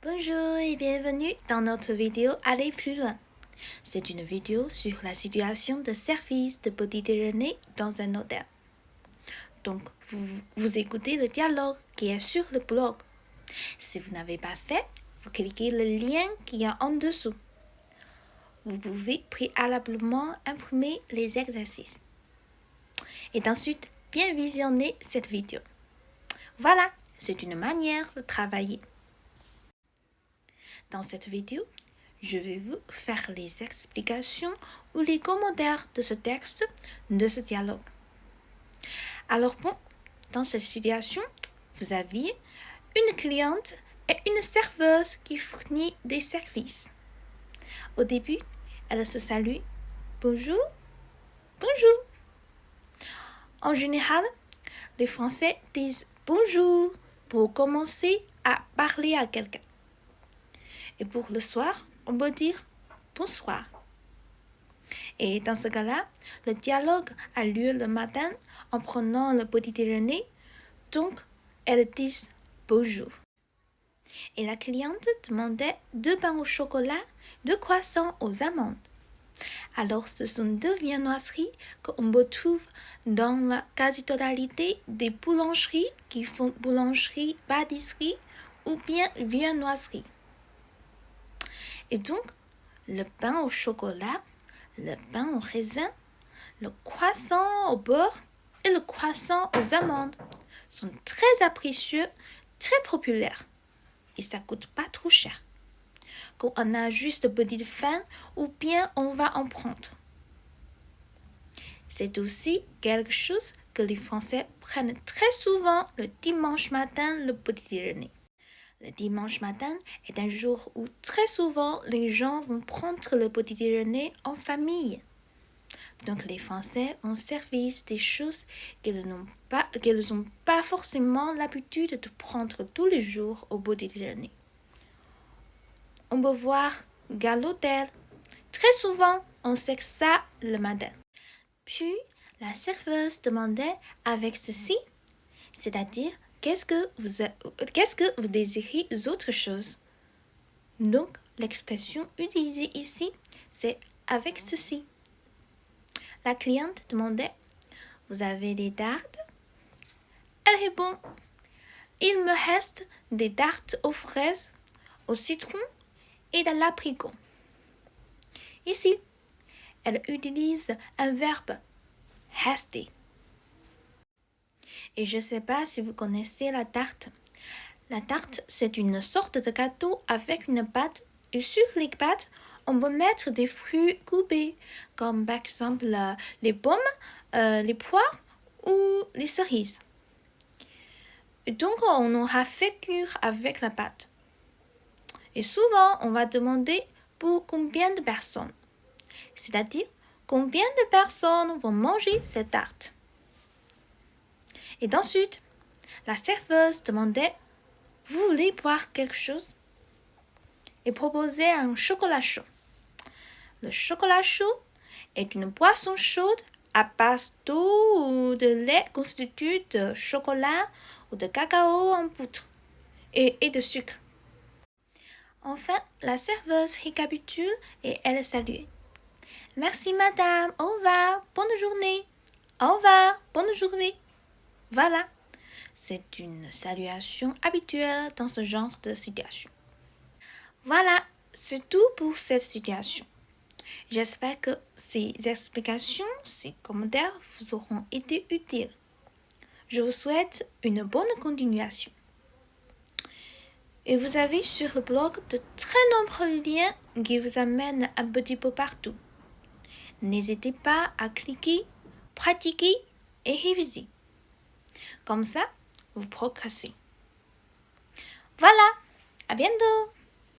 Bonjour et bienvenue dans notre vidéo Aller plus loin. C'est une vidéo sur la situation de service de petit déjeuner dans un hôtel. Donc, vous écoutez le dialogue qui est sur le blog. Si vous n'avez pas fait, vous cliquez le lien qui est en dessous. Vous pouvez préalablement imprimer les exercices. Et ensuite, bien visionner cette vidéo. Voilà, c'est une manière de travailler. Dans cette vidéo, je vais vous faire les explications ou les commentaires de ce texte, de ce dialogue. Alors bon, dans cette situation, vous aviez une cliente et une serveuse qui fournit des services. Au début, elles se saluent. Bonjour, bonjour. En général, les Français disent bonjour pour commencer à parler à quelqu'un. Et pour le soir, on peut dire bonsoir. Et dans ce cas-là, le dialogue a lieu le matin en prenant le petit déjeuner, donc elles disent bonjour. Et la cliente demandait 2 pains au chocolat, 2 croissants aux amandes. Alors ce sont 2 viennoiseries qu'on retrouve dans la quasi-totalité des boulangeries qui font boulangerie, pâtisserie ou bien viennoiserie. Et donc, le pain au chocolat, le pain au raisin, le croissant au beurre et le croissant aux amandes sont très apprécieux, très populaires. Et ça coûte pas trop cher. Quand on a juste petite faim ou bien on va en prendre. C'est aussi quelque chose que les Français prennent très souvent le dimanche matin le petit déjeuner. Le dimanche matin est un jour où très souvent les gens vont prendre le petit déjeuner en famille. Donc les Français ont servi des choses qu'elles n'ont pas forcément l'habitude de prendre tous les jours au petit déjeuner. On peut voir gars l'hôtel. Très souvent, on sait que ça le matin. Puis, la serveuse demandait avec ceci, c'est-à-dire qu'est-ce que vous désirez autre chose? Donc, l'expression utilisée ici, c'est avec ceci. La cliente demandait, vous avez des tartes? Elle répond, il me reste des tartes aux fraises, au citron et de l'abricot. Ici, elle utilise un verbe rester. Et je ne sais pas si vous connaissez la tarte. La tarte, c'est une sorte de gâteau avec une pâte. Et sur les pâtes, on peut mettre des fruits coupés, comme par exemple les pommes, les poires ou les cerises. Et donc, on aura fait cuire avec la pâte. Et souvent, on va demander pour combien de personnes. C'est-à-dire, combien de personnes vont manger cette tarte. Et ensuite, la serveuse demandait, vous voulez boire quelque chose? Et proposait un chocolat chaud. Le chocolat chaud est une boisson chaude à base d'eau ou de lait constituée de chocolat ou de cacao en poudre et de sucre. Enfin, la serveuse récapitule et elle salue. Merci madame, au revoir, bonne journée. Au revoir, bonne journée. Voilà, c'est une salutation habituelle dans ce genre de situation. Voilà, c'est tout pour cette situation. J'espère que ces explications, ces commentaires vous auront été utiles. Je vous souhaite une bonne continuation. Et vous avez sur le blog de très nombreux liens qui vous amènent un petit peu partout. N'hésitez pas à cliquer, pratiquer et réviser. Comme ça, vous progressez. Voilà, à bientôt!